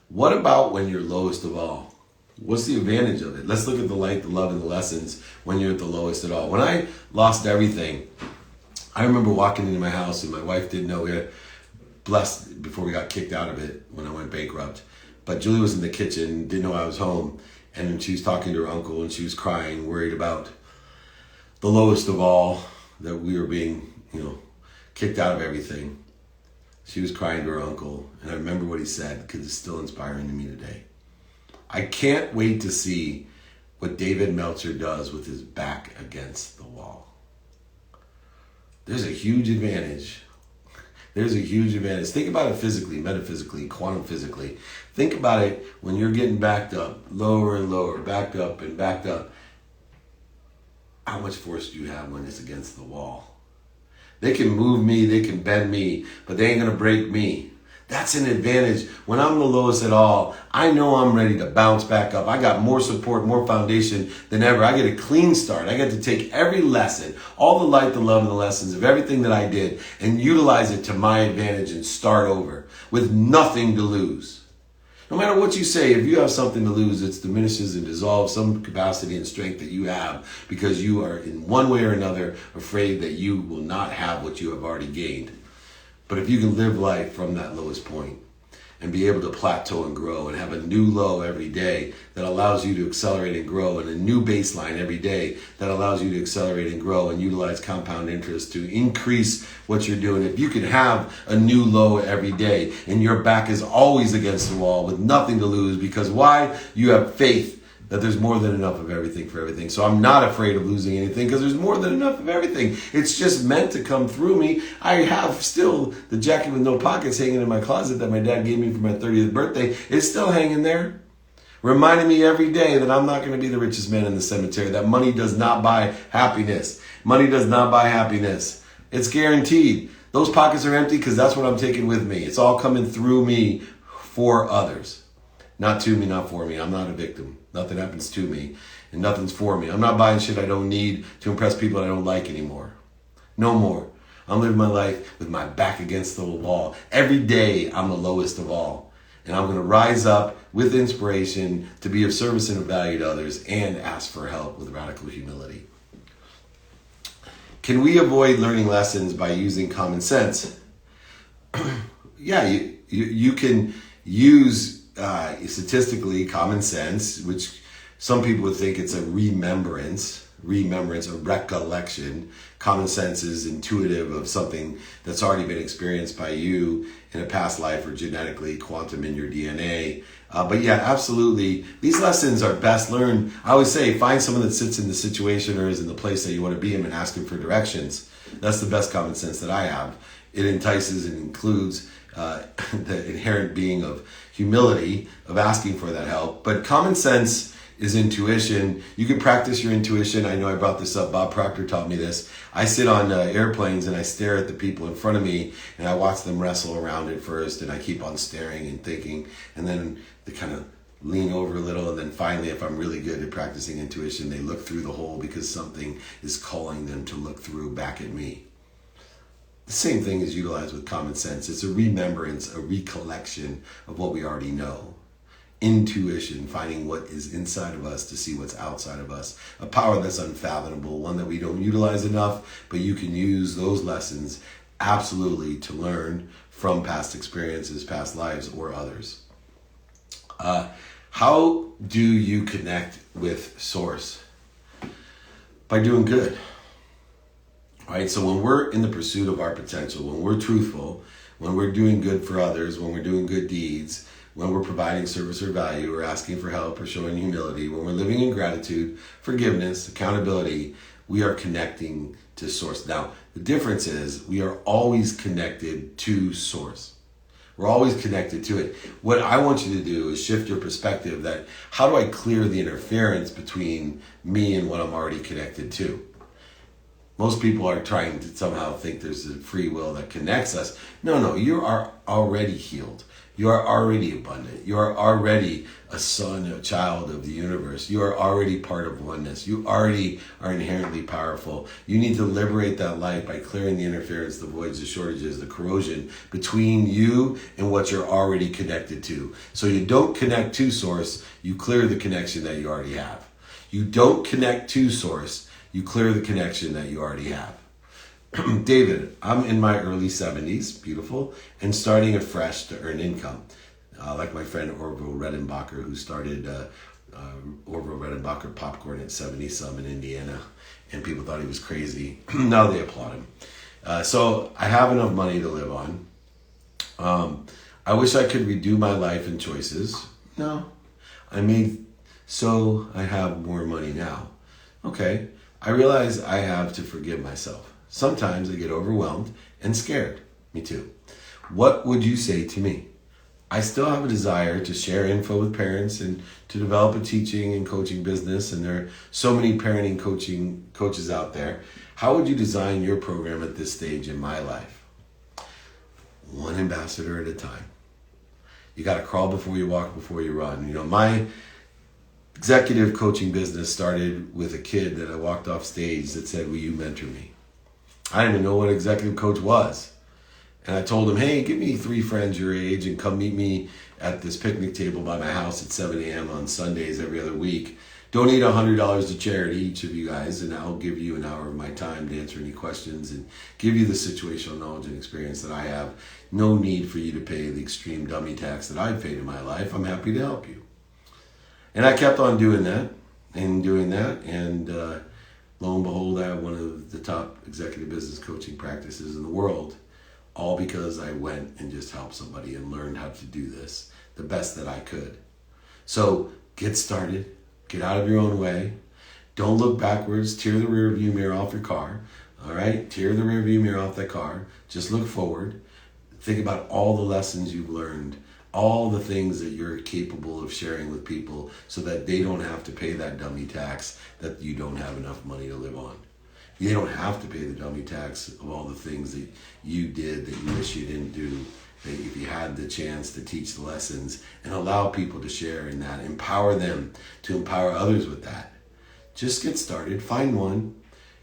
What about when you're lowest of all? What's the advantage of it? Let's look at the light, the love, and the lessons when you're at the lowest at all. When I lost everything, I remember walking into my house, and my wife didn't know. We were blessed before we got kicked out of it when I went bankrupt. But Julie was in the kitchen, didn't know I was home, and she was talking to her uncle, and she was crying, worried about the lowest of all, that we were being, kicked out of everything. She was crying to her uncle, and I remember what he said because it's still inspiring to me today. I can't wait to see what David Meltzer does with his back against the wall. There's a huge advantage. There's a huge advantage. Think about it physically, metaphysically, quantum physically. Think about it when you're getting backed up, lower and lower, backed up and backed up. How much force do you have when it's against the wall? They can move me, they can bend me, but they ain't gonna break me. That's an advantage. When I'm the lowest at all, I know I'm ready to bounce back up. I got more support, more foundation than ever. I get a clean start. I get to take every lesson, all the light, the love, and the lessons of everything that I did and utilize it to my advantage and start over with nothing to lose. No matter what you say, if you have something to lose, it diminishes and dissolves some capacity and strength that you have because you are in one way or another afraid that you will not have what you have already gained. But if you can live life from that lowest point and be able to plateau and grow and have a new low every day that allows you to accelerate and grow, and a new baseline every day that allows you to accelerate and grow and utilize compound interest to increase what you're doing. If you can have a new low every day and your back is always against the wall with nothing to lose, because why? You have faith that there's more than enough of everything for everything. So I'm not afraid of losing anything because there's more than enough of everything. It's just meant to come through me. I have still the jacket with no pockets hanging in my closet that my dad gave me for my 30th birthday. It's still hanging there, reminding me every day that I'm not going to be the richest man in the cemetery, that money does not buy happiness. Money does not buy happiness. It's guaranteed. Those pockets are empty because that's what I'm taking with me. It's all coming through me for others. Not to me, not for me. I'm not a victim. Nothing happens to me and nothing's for me. I'm not buying shit I don't need to impress people I don't like anymore. No more. I'm living my life with my back against the wall. Every day I'm the lowest of all. And I'm going to rise up with inspiration to be of service and of value to others and ask for help with radical humility. Can we avoid learning lessons by using common sense? Yeah, you can use statistically common sense, which some people would think it's a remembrance, a recollection. Common sense is intuitive of something that's already been experienced by you in a past life or genetically, quantum in your DNA. But yeah, absolutely. These lessons are best learned. I always say, find someone that sits in the situation or is in the place that you want to be in and ask them for directions. That's the best common sense that I have. It entices and includes the inherent being of humility, of asking for that help. But common sense is intuition. You can practice your intuition. I know I brought this up. Bob Proctor taught me this. I sit on airplanes and I stare at the people in front of me and I watch them wrestle around it first, and I keep on staring and thinking, and then they kind of lean over a little, and then finally, if I'm really good at practicing intuition, they look through the hole because something is calling them to look through back at me. The same thing is utilized with common sense. It's a remembrance, a recollection of what we already know. Intuition, finding what is inside of us to see what's outside of us. A power that's unfathomable, one that we don't utilize enough, but you can use those lessons absolutely to learn from past experiences, past lives, or others. How do you connect with Source? By doing good. Right? So when we're in the pursuit of our potential, when we're truthful, when we're doing good for others, when we're doing good deeds, when we're providing service or value, or asking for help, or showing humility, when we're living in gratitude, forgiveness, accountability, we are connecting to Source. Now, the difference is we are always connected to Source. We're always connected to it. What I want you to do is shift your perspective that how do I clear the interference between me and what I'm already connected to? Most people are trying to somehow think there's a free will that connects us. No, you are already healed. You are already abundant. You are already a son, a child of the universe. You are already part of oneness. You already are inherently powerful. You need to liberate that light by clearing the interference, the voids, the shortages, the corrosion between you and what you're already connected to. So you don't connect to Source, you clear the connection that you already have. You don't connect to Source, you clear the connection that you already have. David, I'm in my early 70s, beautiful, and starting afresh to earn income. Like my friend Orville Redenbacher, who started Orville Redenbacher Popcorn at 70 some in Indiana, and people thought he was crazy. Now they applaud him. So I have enough money to live on. I wish I could redo my life and choices. No, I have more money now. Okay, I realize I have to forgive myself. Sometimes I get overwhelmed and scared. Me too. What would you say to me? I still have a desire to share info with parents and to develop a teaching and coaching business. And there are so many parenting coaches out there. How would you design your program at this stage in my life? One ambassador at a time. You got to crawl before you walk, before you run. You know, my executive coaching business started with a kid that I walked off stage that said, will you mentor me? I didn't even know what executive coach was. And I told him, hey, give me 3 friends your age and come meet me at this picnic table by my house at 7 a.m. on Sundays every other week. Donate $100 to charity, each of you guys, and I'll give you an hour of my time to answer any questions and give you the situational knowledge and experience that I have. No need for you to pay the extreme dummy tax that I've paid in my life. I'm happy to help you. And I kept on doing that, and lo and behold, I have one of the top executive business coaching practices in the world, all because I went and just helped somebody and learned how to do this the best that I could. So get started, get out of your own way. Don't look backwards, tear the rear view mirror off your car. All right, tear the rear view mirror off that car. Just look forward. Think about all the lessons you've learned, all the things that you're capable of sharing with people so that they don't have to pay that dummy tax that you don't have enough money to live on. You don't have to pay the dummy tax of all the things that you did that you wish you didn't do. That if you had the chance to teach the lessons and allow people to share in that, empower them to empower others with that. Just get started, find one,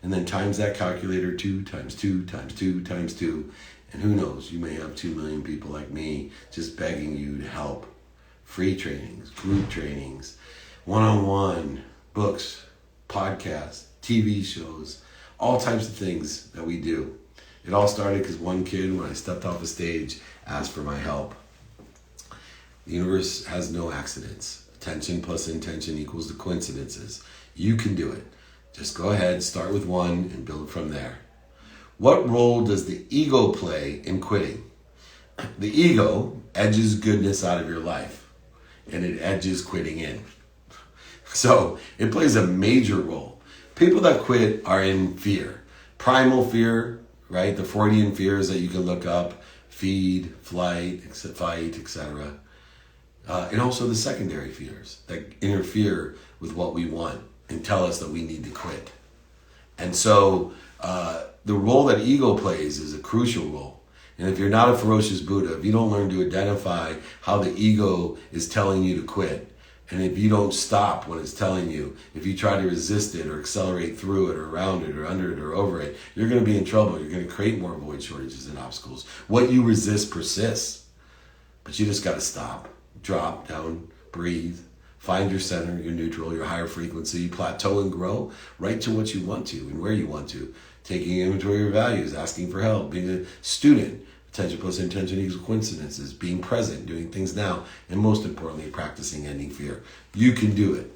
and then times that calculator 2 times 2 times 2 times 2. And who knows, you may have 2 million people like me just begging you to help. Free trainings, group trainings, one-on-one, books, podcasts, TV shows, all types of things that we do. It all started because one kid, when I stepped off the stage, asked for my help. The universe has no accidents. Attention plus intention equals the coincidences. You can do it. Just go ahead, start with one, and build from there. What role does the ego play in quitting? The ego edges goodness out of your life, and it edges quitting in. So it plays a major role. People that quit are in fear. Primal fear, right? The Freudian fears that you can look up, feed, flight, fight, etc. And also the secondary fears that interfere with what we want and tell us that we need to quit. And so the role that ego plays is a crucial role. And if you're not a ferocious Buddha, if you don't learn to identify how the ego is telling you to quit, and if you don't stop when it's telling you, if you try to resist it or accelerate through it or around it or under it or over it, you're going to be in trouble. You're going to create more void shortages and obstacles. What you resist persists. But you just got to stop, drop down, breathe, find your center, your neutral, your higher frequency, plateau and grow right to what you want to and where you want to. Taking inventory of your values, asking for help, being a student, attention plus intention equals coincidences, being present, doing things now, and most importantly, practicing ending fear. You can do it.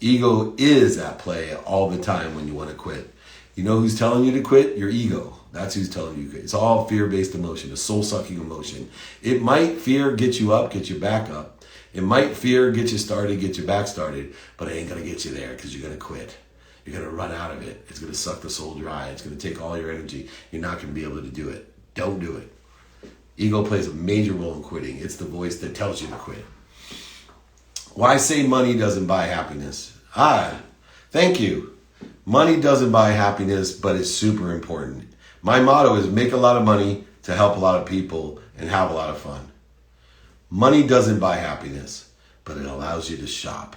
Ego is at play all the time when you want to quit. You know who's telling you to quit? Your ego. That's who's telling you to quit. It's all fear-based emotion, a soul-sucking emotion. It might fear get you up, get you back up. It might fear get you started, get you back started, but it ain't going to get you there because you're going to quit. You're going to run out of it. It's going to suck the soul dry. It's going to take all your energy. You're not going to be able to do it. Don't do it. Ego plays a major role in quitting. It's the voice that tells you to quit. Why say money doesn't buy happiness? Thank you. Money doesn't buy happiness, but it's super important. My motto is make a lot of money to help a lot of people and have a lot of fun. Money doesn't buy happiness, but it allows you to shop.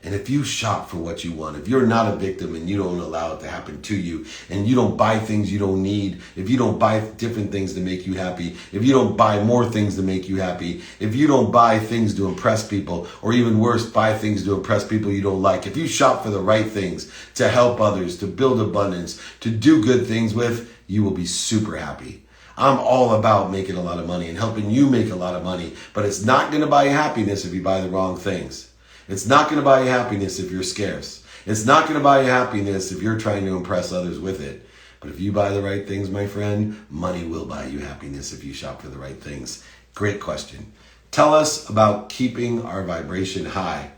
And if you shop for what you want, if you're not a victim and you don't allow it to happen to you, and you don't buy things you don't need, if you don't buy different things to make you happy, if you don't buy more things to make you happy, if you don't buy things to impress people, or even worse, buy things to impress people you don't like, if you shop for the right things to help others, to build abundance, to do good things with, you will be super happy. I'm all about making a lot of money and helping you make a lot of money, but it's not going to buy you happiness if you buy the wrong things. It's not going to buy you happiness if you're scarce. It's not going to buy you happiness if you're trying to impress others with it. But if you buy the right things, my friend, money will buy you happiness if you shop for the right things. Great question. Tell us about keeping our vibration high.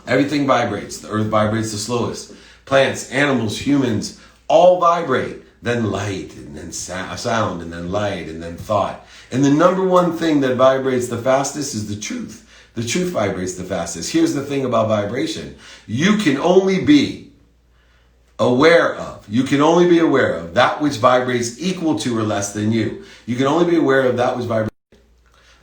Everything vibrates. The earth vibrates the slowest. Plants, animals, humans, all vibrate. Then light, and then sound, and then light, and then thought. And the number one thing that vibrates the fastest is the truth. The truth vibrates the fastest. Here's the thing about vibration. You can only be aware of that which vibrates equal to or less than you. You can only be aware of that which vibrates.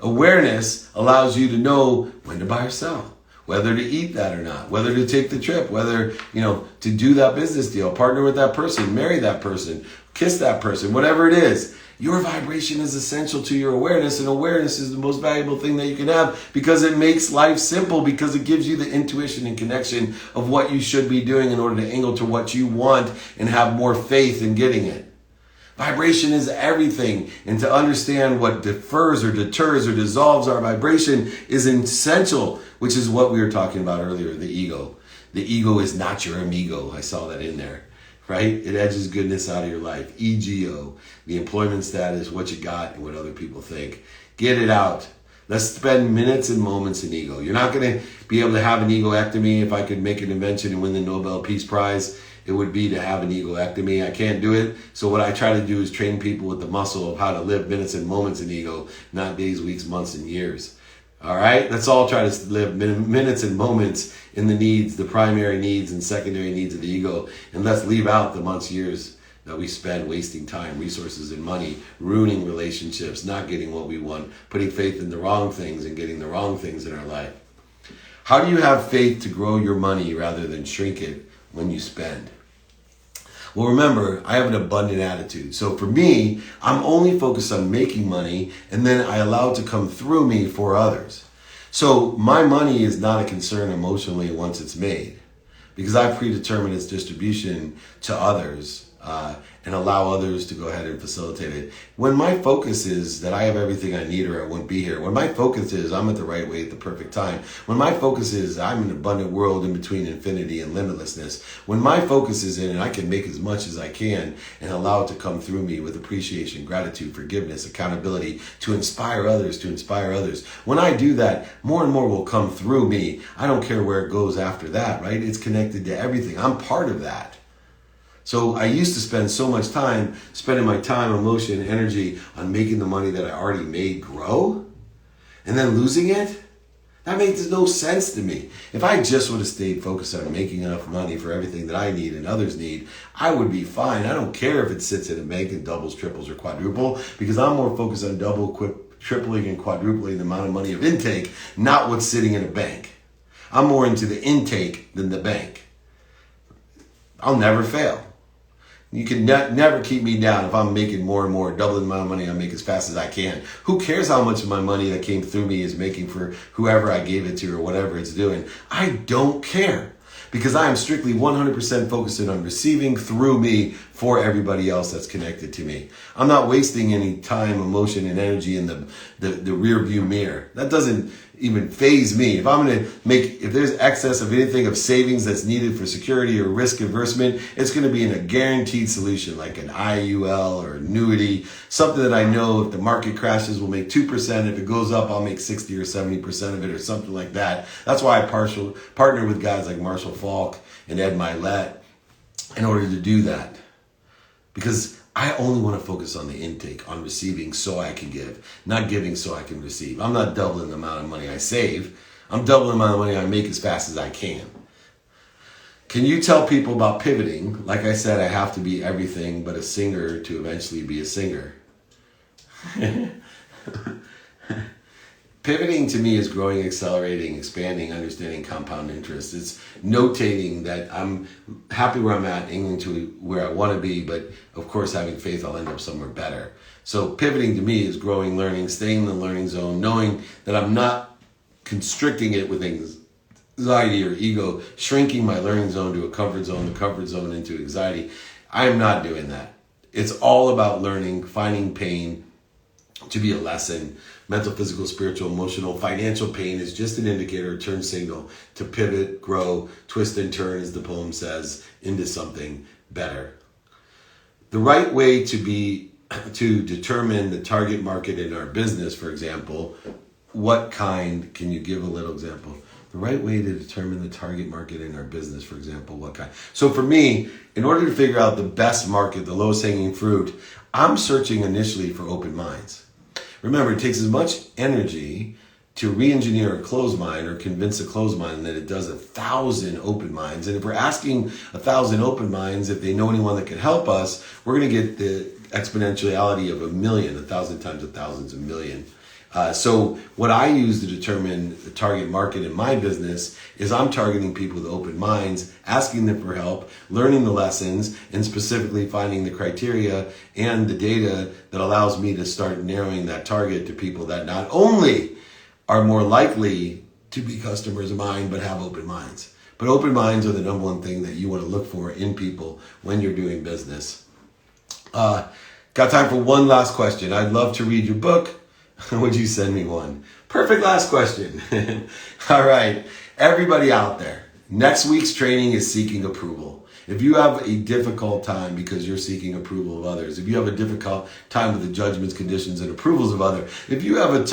Awareness allows you to know when to buy or sell, whether to eat that or not, whether to take the trip, whether, to do that business deal, partner with that person, marry that person, kiss that person, whatever it is. Your vibration is essential to your awareness, and awareness is the most valuable thing that you can have because it makes life simple, because it gives you the intuition and connection of what you should be doing in order to angle to what you want and have more faith in getting it. Vibration is everything, and to understand what defers or deters or dissolves our vibration is essential, which is what we were talking about earlier, the ego. The ego is not your amigo. I saw that in there. Right? It edges goodness out of your life. EGO, the employment status, what you got, and what other people think. Get it out. Let's spend minutes and moments in ego. You're not going to be able to have an egoectomy. If I could make an invention and win the Nobel Peace Prize, it would be to have an egoectomy. I can't do it. So what I try to do is train people with the muscle of how to live minutes and moments in ego, not days, weeks, months, and years. All right? Let's all try to live minutes and moments in the needs, the primary needs and secondary needs of the ego. And let's leave out the months, years that we spend wasting time, resources, and money, ruining relationships, not getting what we want, putting faith in the wrong things and getting the wrong things in our life. How do you have faith to grow your money rather than shrink it when you spend? Well, remember, I have an abundant attitude. So for me, I'm only focused on making money, and then I allow it to come through me for others. So my money is not a concern emotionally once it's made, because I've predetermined its distribution to others and allow others to go ahead and facilitate it. When my focus is that I have everything I need or I wouldn't be here, when my focus is I'm at the right way at the perfect time, when my focus is I'm in an abundant world in between infinity and limitlessness, when my focus is in and I can make as much as I can and allow it to come through me with appreciation, gratitude, forgiveness, accountability, to inspire others, when I do that, more and more will come through me. I don't care where it goes after that, right? It's connected to everything. I'm part of that. So I used to spend so much time spending my time, emotion, energy on making the money that I already made grow. and then losing it? That makes no sense to me. If I just would have stayed focused on making enough money for everything that I need and others need, I would be fine. I don't care if it sits in a bank and doubles, triples, or quadruple, because I'm more focused on tripling, and quadrupling the amount of money of intake, not what's sitting in a bank. I'm more into the intake than the bank. I'll never fail. You can never keep me down if I'm making more and more, doubling the amount of money I make as fast as I can. Who cares how much of my money that came through me is making for whoever I gave it to or whatever it's doing? I don't care, because I am strictly 100% focused on receiving through me for everybody else that's connected to me. I'm not wasting any time, emotion, and energy in the rear view mirror. That doesn't even phase me. If there's excess of anything of savings that's needed for security or risk aversion, it's going to be in a guaranteed solution like an IUL or annuity, something that I know if the market crashes will make 2%. If it goes up, I'll make 60 or 70% of it or something like that. That's why I partner with guys like Marshall Falk and Ed Milet in order to do that. Because I only want to focus on the intake, on receiving so I can give, not giving so I can receive. I'm not doubling the amount of money I save. I'm doubling the amount of money I make as fast as I can. Can you tell people about pivoting? Like I said, I have to be everything but a singer to eventually be a singer. Pivoting to me is growing, accelerating, expanding, understanding compound interest. It's notating that I'm happy where I'm at, aiming to where I want to be, but of course having faith I'll end up somewhere better. So pivoting to me is growing, learning, staying in the learning zone, knowing that I'm not constricting it with anxiety or ego, shrinking my learning zone to a comfort zone, the comfort zone into anxiety. I am not doing that. It's all about learning, finding pain to be a lesson. Mental, physical, spiritual, emotional, financial pain is just an indicator, a turn signal to pivot, grow, twist and turn, as the poem says, into something better. The right way to determine the target market in our business, for example, can you give a little example? The right way to determine the target market in our business, for example, what kind? So for me, in order to figure out the best market, the lowest hanging fruit, I'm searching initially for open minds. Remember, it takes as much energy to re-engineer a closed mind or convince a closed mind that it does 1,000 open minds. And if we're asking 1,000 open minds if they know anyone that can help us, we're going to get the exponentiality of 1,000,000, 1,000 times 1,000's 1,000,000. So what I use to determine the target market in my business is I'm targeting people with open minds, asking them for help, learning the lessons, and specifically finding the criteria and the data that allows me to start narrowing that target to people that not only are more likely to be customers of mine, but have open minds. But open minds are the number one thing that you want to look for in people when you're doing business. Got time for one last question. I'd love to read your book. Would you send me one? Perfect last question. All right. Everybody out there, next week's training is seeking approval. If you have a difficult time because you're seeking approval of others, if you have a difficult time with the judgments, conditions, and approvals of others, if you have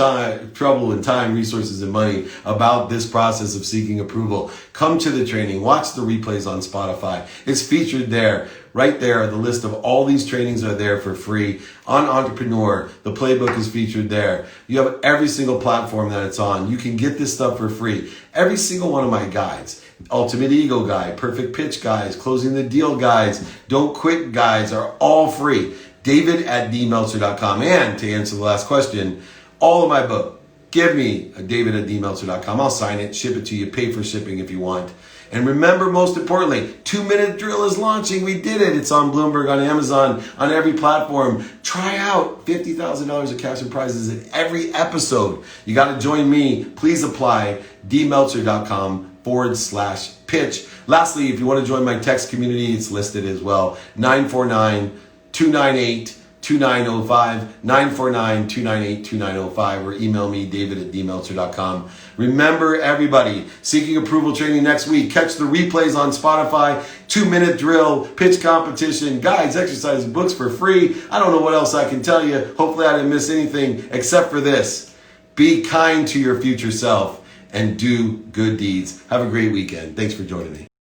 trouble in time, resources, and money about this process of seeking approval, come to the training. Watch the replays on Spotify. It's featured there. Right there, the list of all these trainings are there for free. On Entrepreneur, the playbook is featured there. You have every single platform that it's on. You can get this stuff for free. Every single one of my guides, Ultimate Ego Guide, Perfect Pitch Guides, Closing the Deal Guides, Don't Quit Guides are all free. David@dmeltzer.com. And to answer the last question, all of my book, give me a David@dmeltzer.com. I'll sign it, ship it to you, pay for shipping if you want. And remember, most importantly, 2-Minute Drill is launching. We did it. It's on Bloomberg, on Amazon, on every platform. Try out $50,000 of cash and prizes in every episode. You got to join me. Please apply. dmeltzer.com/pitch. Lastly, if you want to join my text community, it's listed as well. 949-298-2905, 949-298-2905, or email me, david@dmeltzer.com. Remember, everybody, seeking approval training next week. Catch the replays on Spotify. 2-Minute Drill, pitch competition, guides, exercises, books for free. I don't know what else I can tell you. Hopefully I didn't miss anything except for this. Be kind to your future self and do good deeds. Have a great weekend. Thanks for joining me.